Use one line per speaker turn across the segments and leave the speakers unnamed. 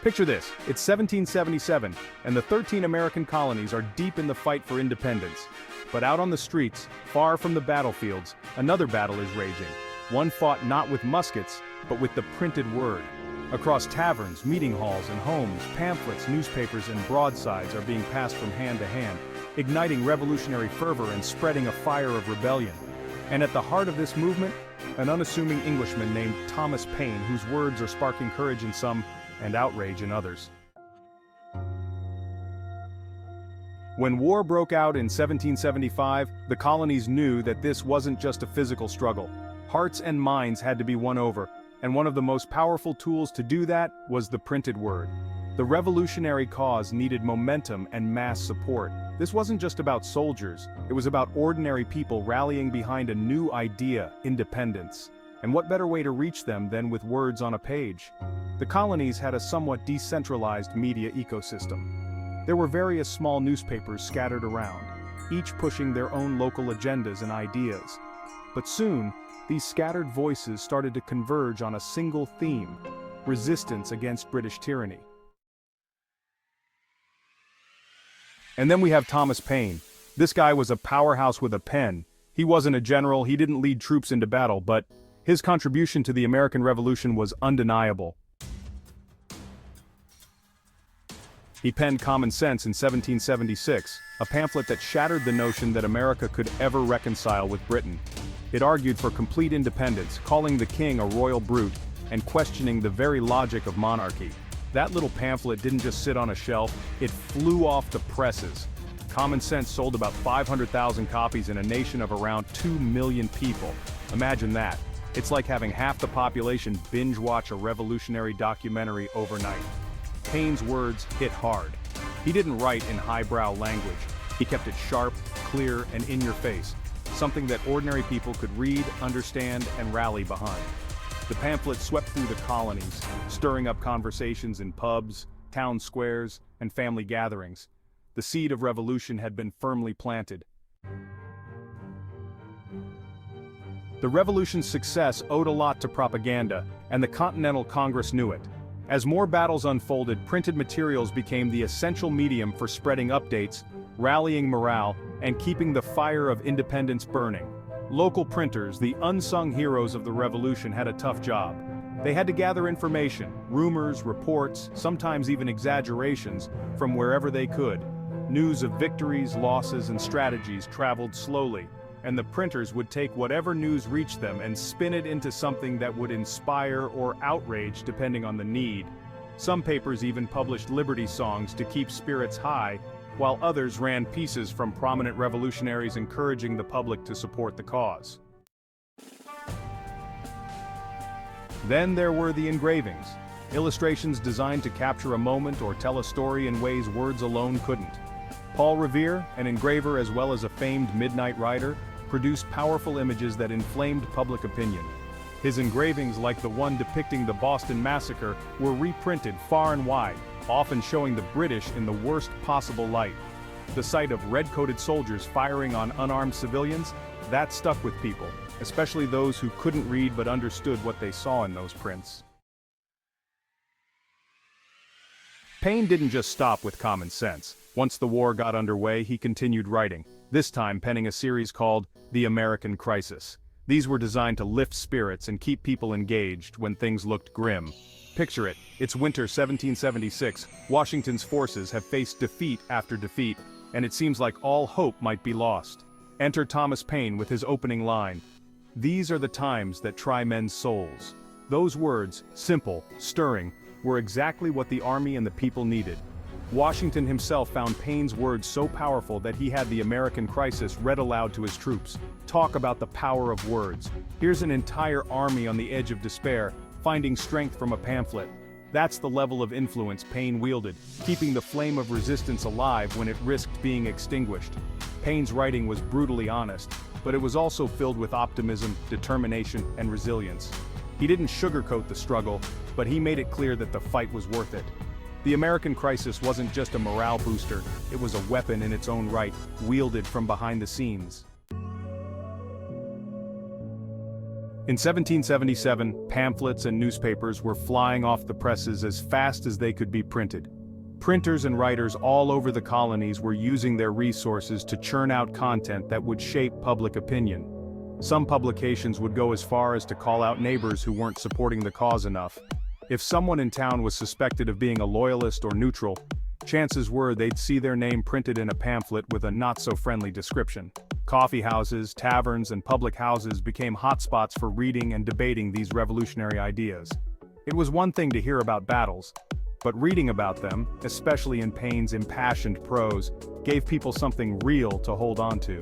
Picture this, it's 1777, and the 13 American colonies are deep in the fight for independence. But out on the streets, far from the battlefields, another battle is raging. One fought not with muskets, but with the printed word. Across taverns, meeting halls, and homes, pamphlets, newspapers, and broadsides are being passed from hand to hand, igniting revolutionary fervor and spreading a fire of rebellion. And at the heart of this movement, an unassuming Englishman named Thomas Paine, whose words are sparking courage in some and outrage in others. When war broke out in 1775, the colonies knew that this wasn't just a physical struggle. Hearts and minds had to be won over, and one of the most powerful tools to do that was the printed word. The revolutionary cause needed momentum and mass support. This wasn't just about soldiers, it was about ordinary people rallying behind a new idea, independence. And what better way to reach them than with words on a page? The colonies had a somewhat decentralized media ecosystem. There were various small newspapers scattered around, each pushing their own local agendas and ideas. But soon, these scattered voices started to converge on a single theme: resistance against British tyranny. And then we have Thomas Paine. This guy was a powerhouse with a pen. He wasn't a general, he didn't lead troops into battle, but his contribution to the American Revolution was undeniable. He penned Common Sense in 1776, a pamphlet that shattered the notion that America could ever reconcile with Britain. It argued for complete independence, calling the king a royal brute, and questioning the very logic of monarchy. That little pamphlet didn't just sit on a shelf, it flew off the presses. Common Sense sold about 500,000 copies in a nation of around 2 million people. Imagine that. It's like having half the population binge-watch a revolutionary documentary overnight. Paine's words hit hard. He didn't write in highbrow language. He kept it sharp, clear, and in your face. Something that ordinary people could read, understand, and rally behind. The pamphlet swept through the colonies, stirring up conversations in pubs, town squares, and family gatherings. The seed of revolution had been firmly planted. The revolution's success owed a lot to propaganda, and the Continental Congress knew it. As more battles unfolded, printed materials became the essential medium for spreading updates, rallying morale, and keeping the fire of independence burning. Local printers, the unsung heroes of the revolution, had a tough job. They had to gather information, rumors, reports, sometimes even exaggerations, from wherever they could. News of victories, losses, and strategies traveled slowly, and the printers would take whatever news reached them and spin it into something that would inspire or outrage depending on the need. Some papers even published liberty songs to keep spirits high, while others ran pieces from prominent revolutionaries encouraging the public to support the cause. Then there were the engravings, illustrations designed to capture a moment or tell a story in ways words alone couldn't. Paul Revere, an engraver as well as a famed midnight rider, produced powerful images that inflamed public opinion. His engravings, like the one depicting the Boston Massacre, were reprinted far and wide, often showing the British in the worst possible light. The sight of red-coated soldiers firing on unarmed civilians, that stuck with people, especially those who couldn't read but understood what they saw in those prints. Paine didn't just stop with Common Sense. Once the war got underway, he continued writing, this time penning a series called The American Crisis. These were designed to lift spirits and keep people engaged when things looked grim. Picture it, it's winter 1776, Washington's forces have faced defeat after defeat, and it seems like all hope might be lost. Enter Thomas Paine with his opening line, "These are the times that try men's souls." Those words, simple, stirring, were exactly what the army and the people needed. Washington himself found Paine's words so powerful that he had the American Crisis read aloud to his troops. Talk about the power of words. Here's an entire army on the edge of despair, finding strength from a pamphlet. That's the level of influence Paine wielded, keeping the flame of resistance alive when it risked being extinguished. Paine's writing was brutally honest, but it was also filled with optimism, determination, and resilience. He didn't sugarcoat the struggle, but he made it clear that the fight was worth it. The American Crisis wasn't just a morale booster, it was a weapon in its own right, wielded from behind the scenes. In 1777, pamphlets and newspapers were flying off the presses as fast as they could be printed. Printers and writers all over the colonies were using their resources to churn out content that would shape public opinion. Some publications would go as far as to call out neighbors who weren't supporting the cause enough. If someone in town was suspected of being a loyalist or neutral, chances were they'd see their name printed in a pamphlet with a not-so-friendly description. Coffee houses, taverns, and public houses became hotspots for reading and debating these revolutionary ideas. It was one thing to hear about battles, but reading about them, especially in Paine's impassioned prose, gave people something real to hold on to.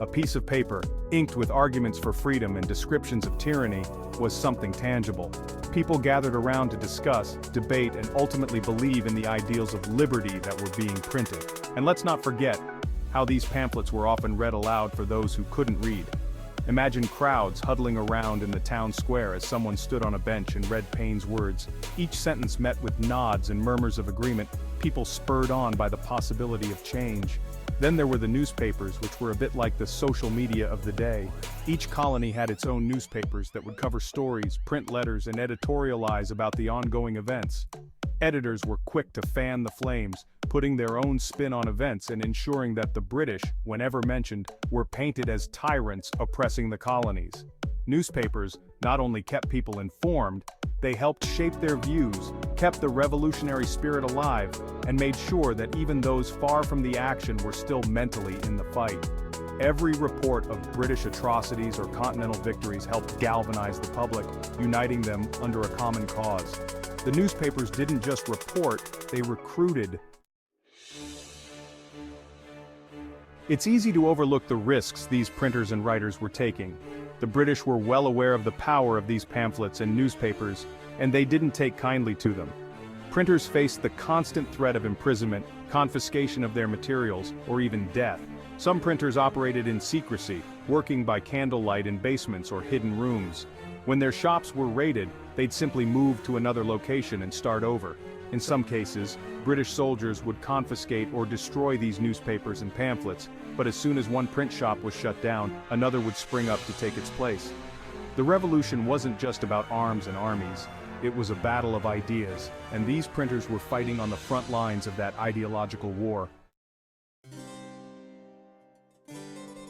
A piece of paper, inked with arguments for freedom and descriptions of tyranny, was something tangible. People gathered around to discuss, debate, and ultimately believe in the ideals of liberty that were being printed. And let's not forget how these pamphlets were often read aloud for those who couldn't read. Imagine crowds huddling around in the town square as someone stood on a bench and read Paine's words. Each sentence met with nods and murmurs of agreement, people spurred on by the possibility of change. Then there were the newspapers, which were a bit like the social media of the day. Each colony had its own newspapers that would cover stories, print letters, and editorialize about the ongoing events. Editors were quick to fan the flames, putting their own spin on events and ensuring that the British, whenever mentioned, were painted as tyrants oppressing the colonies. Newspapers not only kept people informed, they helped shape their views, kept the revolutionary spirit alive, and made sure that even those far from the action were still mentally in the fight. Every report of British atrocities or continental victories helped galvanize the public, uniting them under a common cause. The newspapers didn't just report, they recruited. It's easy to overlook the risks these printers and writers were taking. The British were well aware of the power of these pamphlets and newspapers, and they didn't take kindly to them. Printers faced the constant threat of imprisonment, confiscation of their materials, or even death. Some printers operated in secrecy, working by candlelight in basements or hidden rooms. When their shops were raided, they'd simply move to another location and start over. In some cases, British soldiers would confiscate or destroy these newspapers and pamphlets, but as soon as one print shop was shut down, another would spring up to take its place. The revolution wasn't just about arms and armies, it was a battle of ideas, and these printers were fighting on the front lines of that ideological war.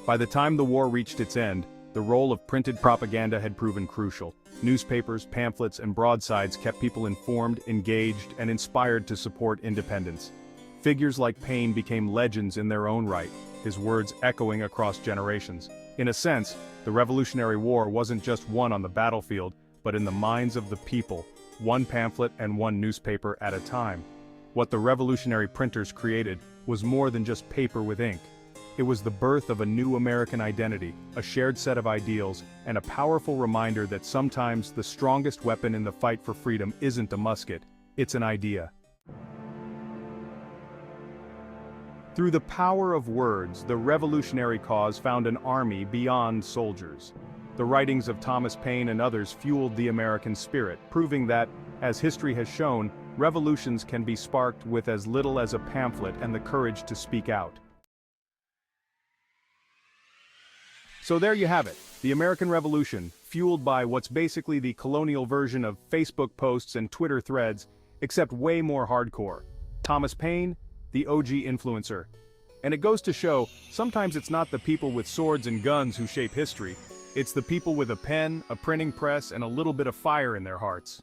By the time the war reached its end, the role of printed propaganda had proven crucial. Newspapers, pamphlets, and broadsides kept people informed, engaged, and inspired to support independence. Figures like Paine became legends in their own right, his words echoing across generations. In a sense, the Revolutionary War wasn't just won on the battlefield, but in the minds of the people, one pamphlet and one newspaper at a time. What the revolutionary printers created was more than just paper with ink. It was the birth of a new American identity, a shared set of ideals, and a powerful reminder that sometimes the strongest weapon in the fight for freedom isn't a musket, it's an idea. Through the power of words, the revolutionary cause found an army beyond soldiers. The writings of Thomas Paine and others fueled the American spirit, proving that, as history has shown, revolutions can be sparked with as little as a pamphlet and the courage to speak out. So there you have it, the American Revolution, fueled by what's basically the colonial version of Facebook posts and Twitter threads, except way more hardcore. Thomas Paine, the OG influencer. And it goes to show, sometimes it's not the people with swords and guns who shape history, it's the people with a pen, a printing press, and a little bit of fire in their hearts.